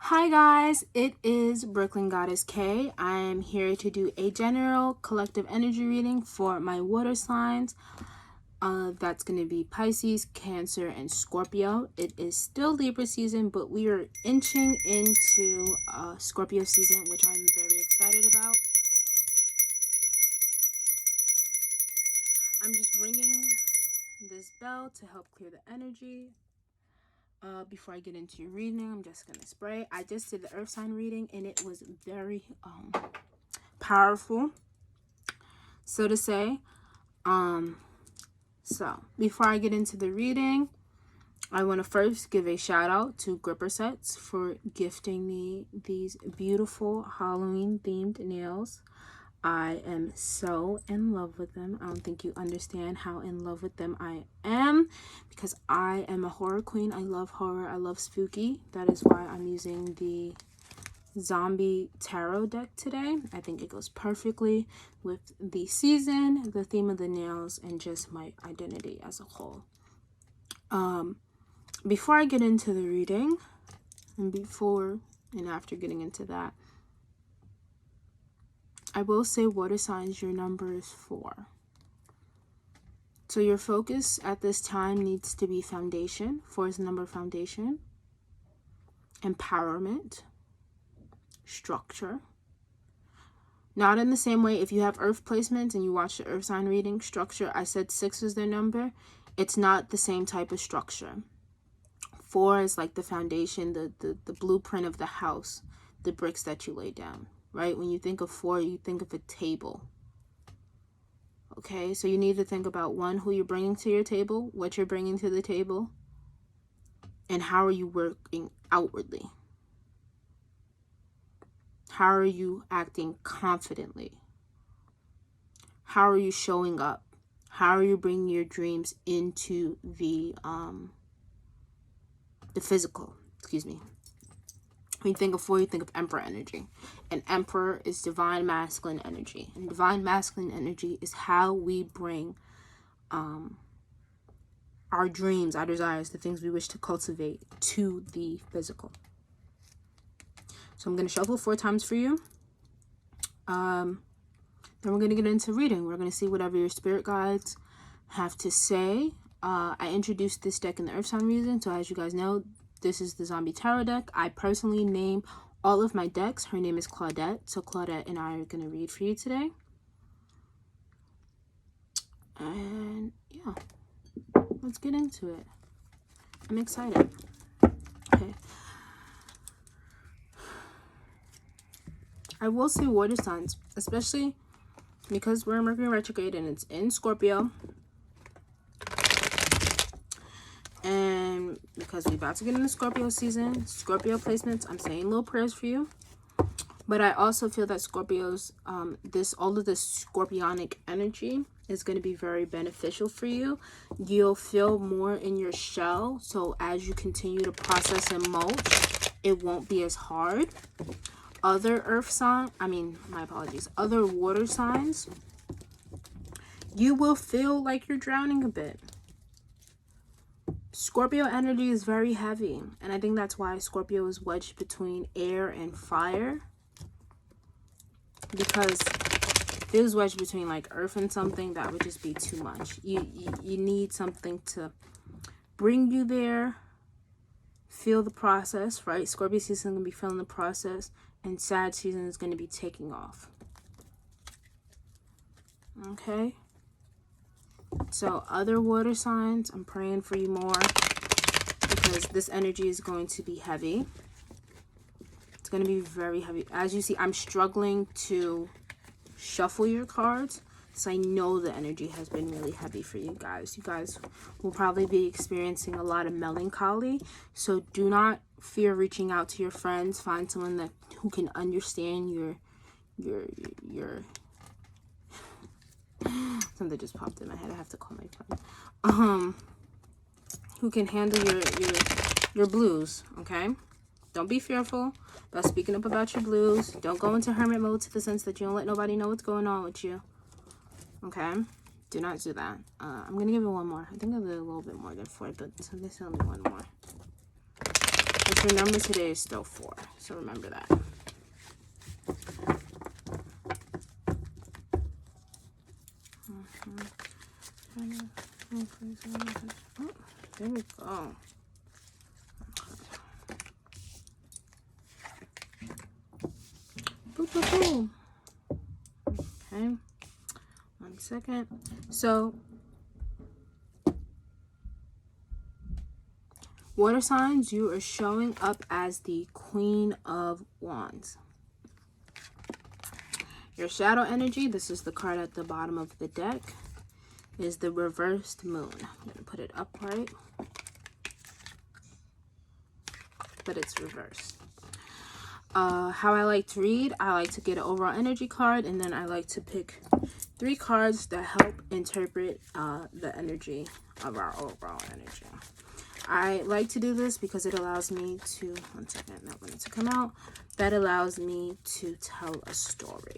Hi guys, it is Brooklyn Goddess K. I am here to do a general collective energy reading for my water signs. That's going to be Pisces, Cancer, and Scorpio. It is still Libra season, but we are inching into Scorpio season, which I'm very excited about. I'm just ringing this bell to help clear the energy. Before I get into your reading, I'm just gonna spray. I just did the earth sign reading and it was very powerful, so to say. So before I get into the reading, I want to first give a shout out to Gripper Setz for gifting me these beautiful Halloween themed nails. I am so in love with them. I don't think you understand how in love with them I am, because I am a horror queen. I love horror. I love spooky. That is why I'm using the zombie tarot deck today. I think it goes perfectly with the season, the theme of the nails, and just my identity as a whole. Before I get into the reading, and before and after getting into that, I will say water signs, your number is 4. So your focus at this time needs to be foundation. 4 is the number of foundation, empowerment, structure. Not in the same way if you have earth placements and you watch the earth sign reading, structure, I said 6 is their number. It's not the same type of structure. 4 is like the foundation, the blueprint of the house, the bricks that you lay down. Right? When you think of 4, you think of a table. Okay, so you need to think about 1, who you're bringing to your table, what you're bringing to the table, and how are you working outwardly? How are you acting confidently? How are you showing up? How are you bringing your dreams into the physical? Excuse me. When you think of 4, you think of Emperor energy. And Emperor is divine masculine energy. And divine masculine energy is how we bring our dreams, our desires, the things we wish to cultivate to the physical. So I'm going to shuffle 4 times for you. Then we're going to get into reading. We're going to see whatever your spirit guides have to say. I introduced this deck in the Earth Sign reading. So as you guys know, this is the Zombie Tarot deck. I personally name all of my decks. Her name is Claudette. So Claudette and I are going to read for you today. And yeah, let's get into it. I'm excited. Okay. I will say water signs, especially because we're in Mercury retrograde and it's in Scorpio. And because we're about to get into Scorpio season, Scorpio placements, I'm saying little prayers for you. But I also feel that Scorpios, all of this scorpionic energy is going to be very beneficial for you. You'll feel more in your shell. So as you continue to process and mulch, it won't be as hard. Other other water signs, you will feel like you're drowning a bit. Scorpio energy is very heavy, and I think that's why Scorpio is wedged between air and fire. Because if it was wedged between like earth and something, that would just be too much. You need something to bring you there. Feel the process, right? Scorpio season is going to be feeling the process, and Sag season is going to be taking off. Okay? So other water signs, I'm praying for you more, because this energy is going to be heavy. It's going to be very heavy. As you see, I'm struggling to shuffle your cards, so I know the energy has been really heavy for you guys. You guys will probably be experiencing a lot of melancholy, so do not fear reaching out to your friends. Find someone who can understand your something just popped in my head. I have to call my friend. Who can handle your blues, okay? Don't be fearful about speaking up about your blues. Don't go into hermit mode to the sense that you don't let nobody know what's going on with you. Okay? Do not do that. I'm going to give it one more. I think I did a little bit more than 4, but so this is only one more. Let's Your number today is still 4, so remember that. Oh, there we go. Boop, boop, boop. Okay, 1 second. So, water signs, you are showing up as the Queen of Wands. Your shadow energy, this is the card at the bottom of the deck, is the reversed moon. I'm going to put it upright, but it's reversed. How I like to read, I like to get an overall energy card, and then I like to pick 3 cards that help interpret the energy of our overall energy. I like to do this because it allows me to, 1 second, that wanted to come out. That allows me to tell a story.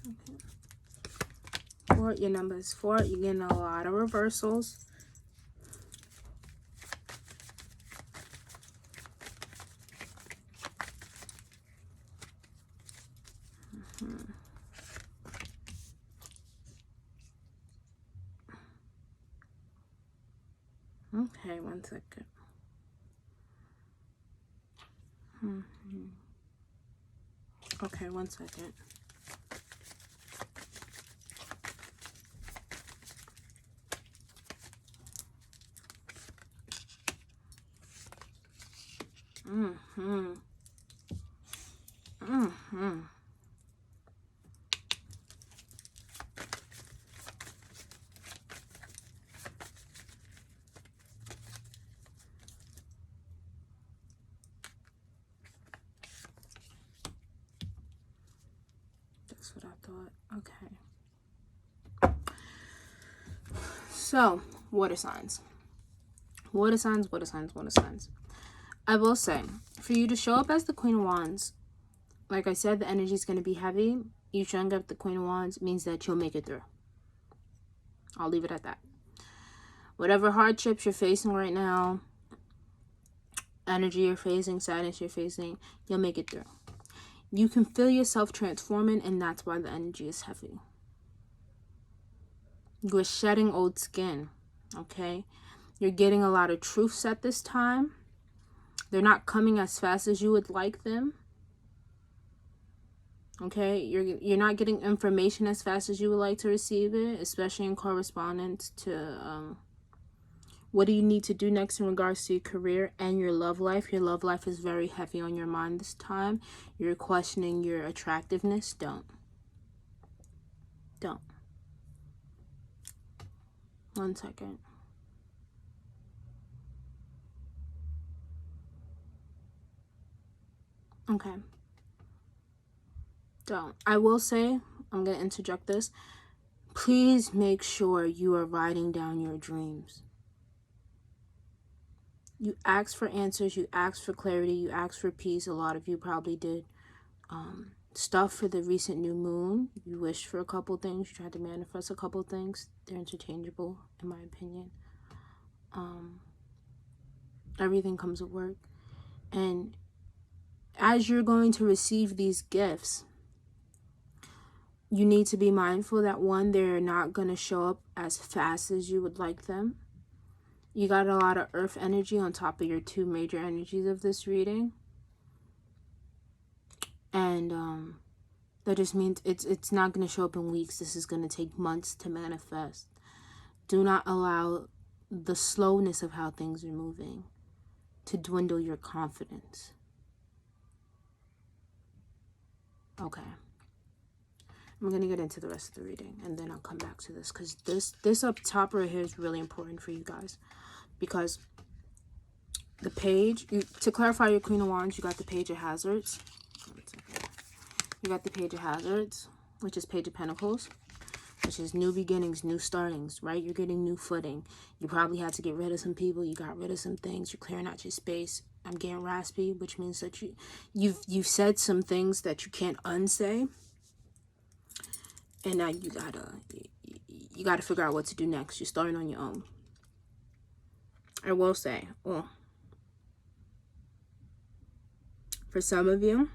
Okay. 4, your number is 4. You're getting a lot of reversals. Okay, 1 second. Okay, 1 second. That's what I thought. Okay. So, water signs. Water signs, water signs, water signs. I will say, for you to show up as the Queen of Wands, like I said, the energy is going to be heavy. You showing up the Queen of Wands means that you'll make it through. I'll leave it at that. Whatever hardships you're facing right now, energy you're facing, sadness you're facing, you'll make it through. You can feel yourself transforming, and that's why the energy is heavy. You're shedding old skin, okay? You're getting a lot of truths at this time. They're not coming as fast as you would like them. Okay, you're not getting information as fast as you would like to receive it, especially in correspondence to what do you need to do next in regards to your career and your love life. Your love life is very heavy on your mind this time. You're questioning your attractiveness. Don't. 1 second. Okay. Don't. I will say, I'm going to interject this. Please make sure you are writing down your dreams. You ask for answers, you ask for clarity, you ask for peace. A lot of you probably did stuff for the recent new moon. You wished for a couple things, you tried to manifest a couple things. They're interchangeable, in my opinion. Everything comes with work. And as you're going to receive these gifts, you need to be mindful that, 1, they're not going to show up as fast as you would like them. You got a lot of earth energy on top of your 2 major energies of this reading. And that just means it's not going to show up in weeks. This is going to take months to manifest. Do not allow the slowness of how things are moving to dwindle your confidence. Okay. I'm going to get into the rest of the reading, and then I'll come back to this, because this up top right here is really important for you guys, because the page, to clarify your Queen of Wands, you got the Page of Hazards. You got the Page of Hazards, which is Page of Pentacles, which is new beginnings, new startings, right? You're getting new footing. You probably had to get rid of some people. You got rid of some things. You're clearing out your space. I'm getting raspy, which means that you've said some things that you can't unsay. And now you got to figure out what to do next. You're starting on your own. I will say, well, for some of you,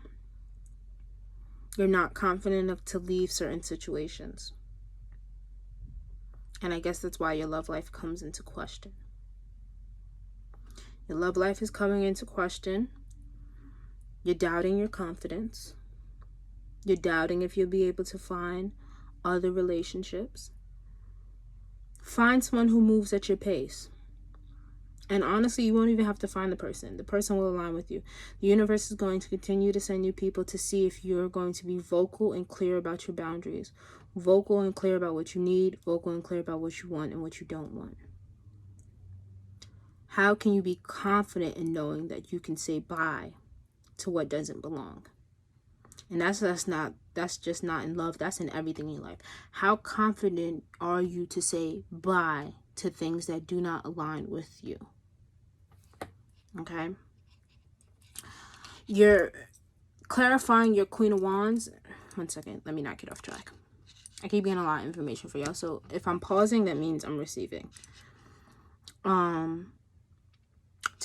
you're not confident enough to leave certain situations. And I guess that's why your love life comes into question. Your love life is coming into question. You're doubting your confidence. You're doubting if you'll be able to find other relationships. Find someone who moves at your pace. And honestly, you won't even have to find the person. The person will align with you. The universe is going to continue to send you people to see if you're going to be vocal and clear about your boundaries. Vocal and clear about what you need. Vocal and clear about what you want and what you don't want. How can you be confident in knowing that you can say bye to what doesn't belong? And that's just not in love. That's in everything in life. How confident are you to say bye to things that do not align with you? Okay. You're clarifying your Queen of Wands. One second. Let me not get off track. I keep getting a lot of information for y'all. So if I'm pausing, that means I'm receiving. To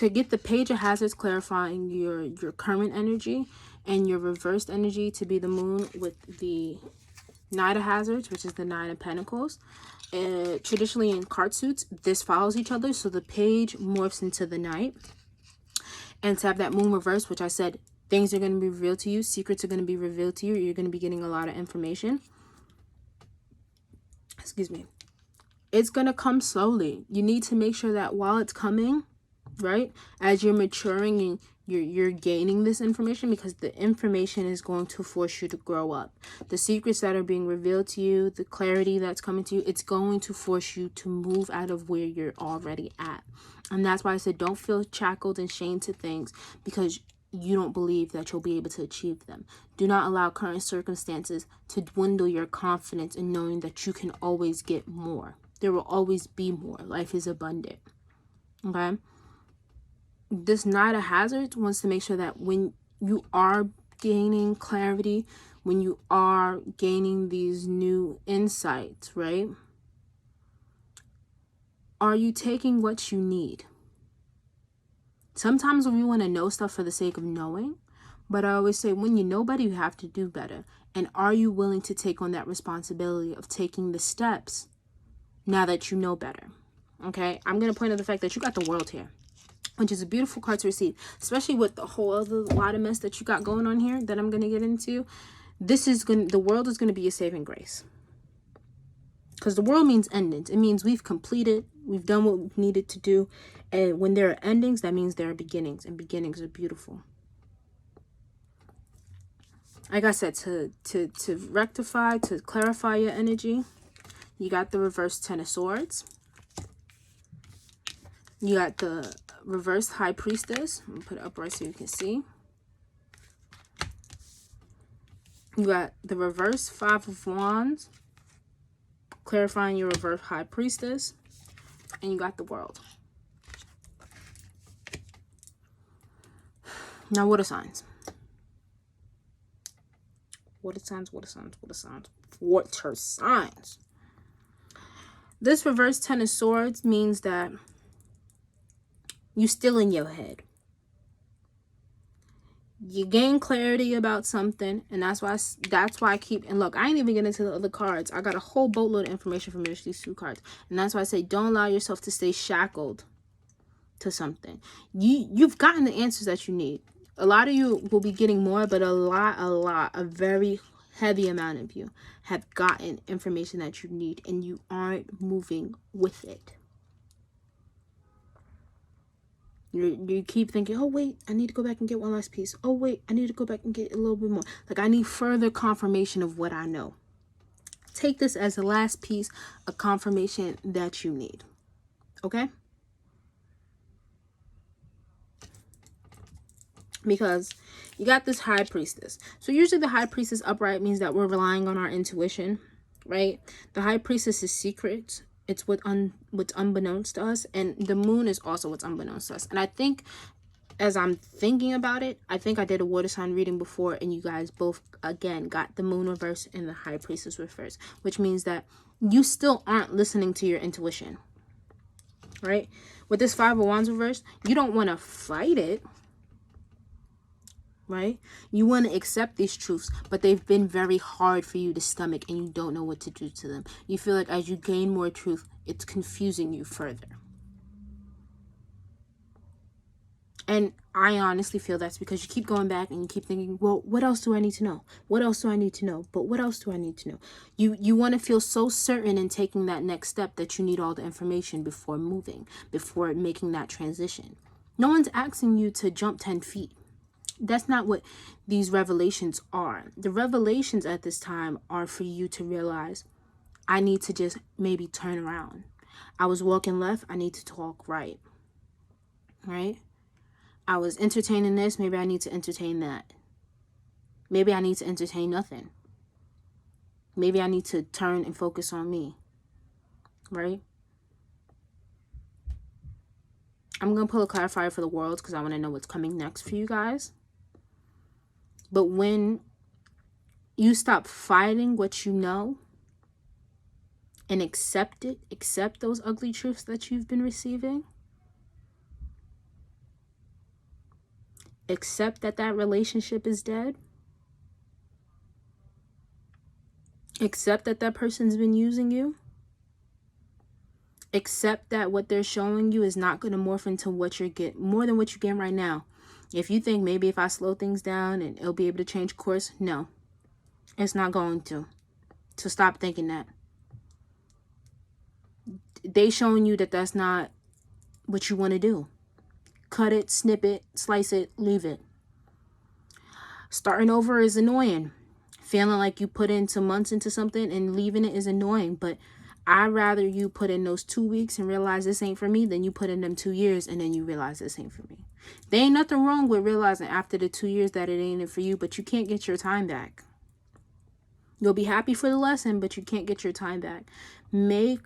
get the Page of Hazards, clarifying your current energy and your reversed energy to be the Moon with the Knight of Hazards, which is the Nine of Pentacles. Traditionally in card suits, this follows each other. So the Page morphs into the Knight. And to have that Moon reversed, which I said, things are going to be revealed to you. Secrets are going to be revealed to you. You're going to be getting a lot of information. Excuse me. It's going to come slowly. You need to make sure that while it's coming, right, as you're maturing and you're gaining this information, because the information is going to force you to grow up. The secrets that are being revealed to you, the clarity that's coming to you, it's going to force you to move out of where you're already at. And that's why I said don't feel shackled and chained to things because you don't believe that you'll be able to achieve them. Do not allow current circumstances to dwindle your confidence in knowing that you can always get more. There will always be more. Life is abundant. Okay? This Knight of Hazards wants to make sure that when you are gaining clarity, when you are gaining these new insights, right? Are you taking what you need? Sometimes we want to know stuff for the sake of knowing, but I always say when you know better, you have to do better. And are you willing to take on that responsibility of taking the steps now that you know better? Okay, I'm going to point out the fact that you got the World here, which is a beautiful card to receive, especially with the whole other lot of mess that you got going on here that I'm going to get into. The World is going to be a saving grace. Because the World means endings. It means we've completed, we've done what we needed to do. And when there are endings, that means there are beginnings. And beginnings are beautiful. Like I said, to rectify, to clarify your energy, you got the reverse Ten of Swords. You got the reversed High Priestess. I'm going to put it upright so you can see. You got the reverse Five of Wands, clarifying your reverse High Priestess. And you got the World. Now, water signs. Water signs, water signs, water signs, water signs. This reverse Ten of Swords means that you still in your head. You gain clarity about something, and that's why I keep, and look, I ain't even getting into the other cards. I got a whole boatload of information from these two cards, and that's why I say don't allow yourself to stay shackled to something. You've gotten the answers that you need. A lot of you will be getting more, but a very heavy amount of you have gotten information that you need, and you aren't moving with it. You keep thinking, oh, wait, I need to go back and get one last piece. Oh, wait, I need to go back and get a little bit more. Like, I need further confirmation of what I know. Take this as the last piece of confirmation that you need. Okay? Because you got this High Priestess. So usually the High Priestess upright means that we're relying on our intuition, right? The High Priestess is secret. It's what's unbeknownst to us. And the Moon is also what's unbeknownst to us. And I think as I'm thinking about it, I think I did a water sign reading before, and you guys both, again, got the moon reverse and the high priestess reverse, which means that you still aren't listening to your intuition, right? With this Five of Wands reverse, you don't want to fight it, right? You want to accept these truths, but they've been very hard for you to stomach, and you don't know what to do to them. You feel like as you gain more truth, it's confusing you further. And I honestly feel that's because you keep going back and you keep thinking, well, what else do I need to know? What else do I need to know? But what else do I need to know? You want to feel so certain in taking that next step that you need all the information before moving, before making that transition. No one's asking you to jump 10 feet. That's not what these revelations are. The revelations at this time are for you to realize, I need to just maybe turn around. I was walking left, I need to talk right. Right? I was entertaining this, maybe I need to entertain that. Maybe I need to entertain nothing. Maybe I need to turn and focus on me. Right? I'm going to pull a clarifier for the world because I want to know what's coming next for you guys. But when you stop fighting what you know and accept it, accept those ugly truths that you've been receiving, accept that that relationship is dead, accept that that person's been using you, accept that what they're showing you is not going to morph into what you're getting, more than what you get right now. If you think maybe if I slow things down and it'll be able to change course, no, it's not going to. So stop thinking that. They showing you that that's not what you want to do. Cut it, snip it, slice it, leave it. Starting over is annoying. Feeling like you put in some months into something and leaving it is annoying. But I'd rather you put in those 2 weeks and realize this ain't for me than you put in them 2 years and then you realize this ain't for me. There ain't nothing wrong with realizing after the 2 years that it ain't for you, but you can't get your time back. You'll be happy for the lesson, but you can't get your time back. Make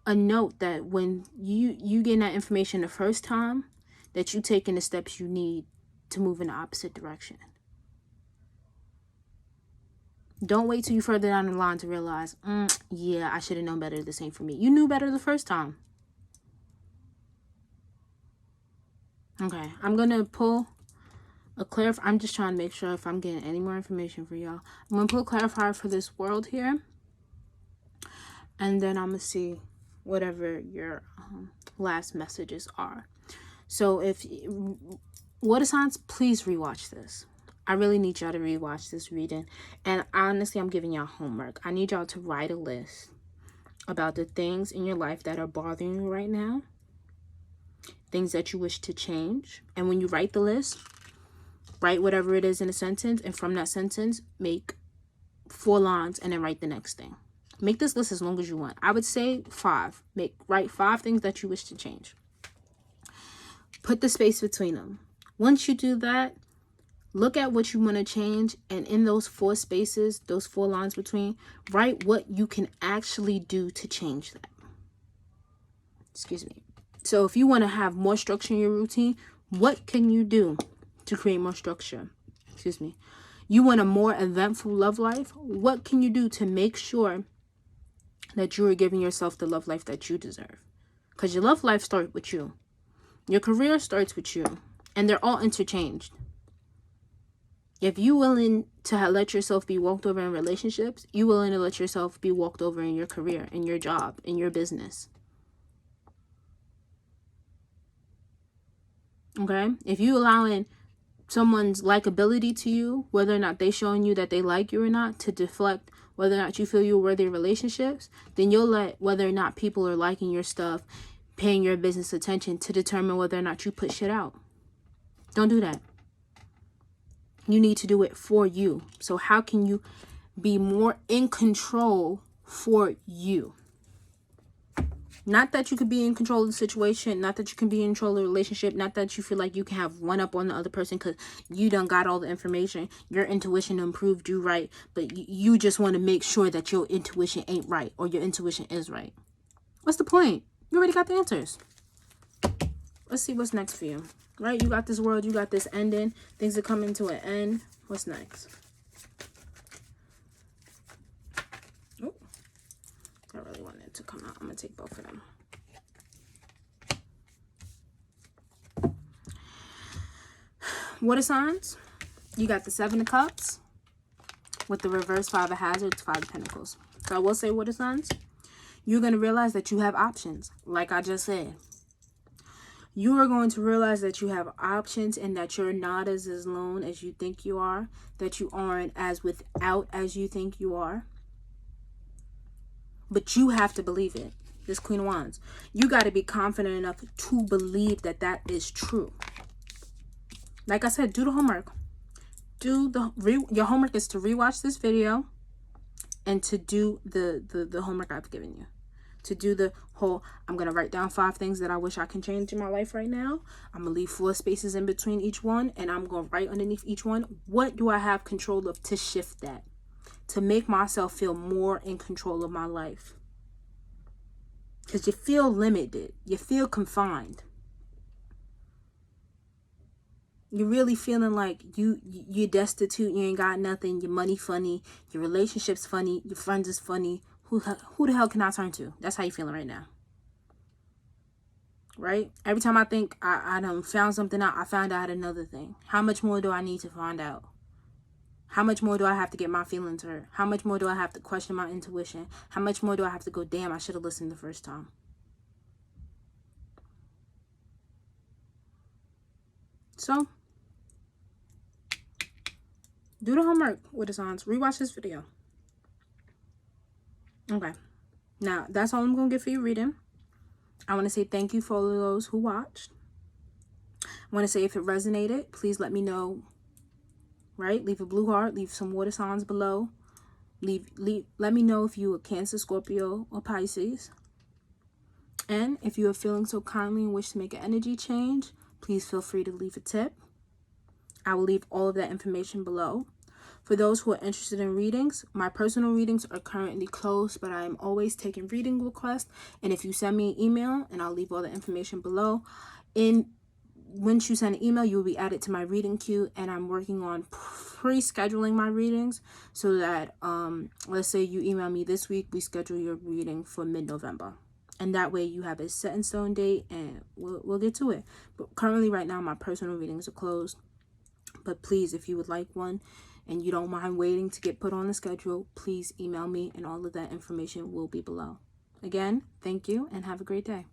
a note that when you get that information the first time, that you taking the steps you need to move in the opposite direction. Don't wait till you further down the line to realize, yeah, I should have known better. This ain't for me. You knew better the first time. Okay, I'm going to pull a clarifier. I'm just trying to make sure if I'm getting any more information for y'all. I'm going to pull a clarifier for this world here. And then I'm going to see whatever your last messages are. So if water signs, please rewatch this. I really need y'all to rewatch this reading. And honestly, I'm giving y'all homework. I need y'all to write a list about the things in your life that are bothering you right now. Things that you wish to change. And when you write the list, write whatever it is in a sentence. And from that sentence, make 4 lines and then write the next thing. Make this list as long as you want. I would say 5. Write 5 things that you wish to change. Put the space between them. Once you do that, look at what you want to change, and in those 4 spaces, those 4 lines between, write what you can actually do to change that. Excuse me. So if you want to have more structure in your routine, what can you do to create more structure? Excuse me. You want a more eventful love life? What can you do to make sure that you are giving yourself the love life that you deserve? Because your love life starts with you. Your career starts with you. And they're all interchanged. If you're willing to let yourself be walked over in relationships, you're willing to let yourself be walked over in your career, in your job, in your business. Okay? If you allowing someone's likability to you, whether or not they showing you that they like you or not, to deflect whether or not you feel you're worthy of relationships, then you'll let whether or not people are liking your stuff, paying your business attention to determine whether or not you put shit out. Don't do that. You need to do it for you. So how can you be more in control for you? Not that you could be in control of the situation, not that you can be in control of the relationship, not that you feel like you can have one up on the other person because you done got all the information. Your intuition done proved you right, but you just want to make sure that your intuition ain't right or your intuition is right. What's the point? You already got the answers. Let's see what's next for you. right? You got this world, you got this ending. Things are coming to an end. What's next? Oh, I really wanted it to come out. I'm going to take both of them. Water signs, you got the 7 of Cups with the reverse 5 of Hazards, 5 of Pentacles. So I will say, water signs, you're going to realize that you have options. Like I just said, you are going to realize that you have options and that you're not as alone as you think you are, that you aren't as without as you think you are. But you have to believe it. This Queen of Wands. You got to be confident enough to believe that that is true. Like I said, do the homework. Your homework is to rewatch this video and to do the homework I've given you. To do the whole, I'm going to write down 5 things that I wish I can change in my life right now. I'm going to leave 4 spaces in between each one, and I'm going to write underneath each one, what do I have control of to shift that? To make myself feel more in control of my life. Because you feel limited. You feel confined. You're really feeling like you're destitute, you ain't got nothing, your money funny, your relationship's funny, your friends is funny. Who the hell can I turn to? That's how you're feeling right now. Right? Every time I think I done found something out, I found out another thing. How much more do I need to find out? How much more do I have to get my feelings hurt? How much more do I have to question my intuition? How much more do I have to go, damn, I should have listened the first time? So, do the homework with the signs. Rewatch this video. Okay. Now, that's all I'm going to get for your reading. I want to say thank you for all of those who watched. I want to say if it resonated, please let me know. Right? Leave a blue heart. Leave some water signs below. Let me know if you are Cancer, Scorpio, or Pisces. And if you are feeling so kindly and wish to make an energy change, please feel free to leave a tip. I will leave all of that information below. For those who are interested in readings, my personal readings are currently closed, but I am always taking reading requests. And if you send me an email, and I'll leave all the information below, once you send an email, you will be added to my reading queue, and I'm working on pre-scheduling my readings so that, let's say you email me this week, we schedule your reading for mid-November. And that way you have a set in stone date, and we'll get to it. But currently, right now, my personal readings are closed. But please, if you would like one and you don't mind waiting to get put on the schedule, please email me, and all of that information will be below. Again, thank you and have a great day.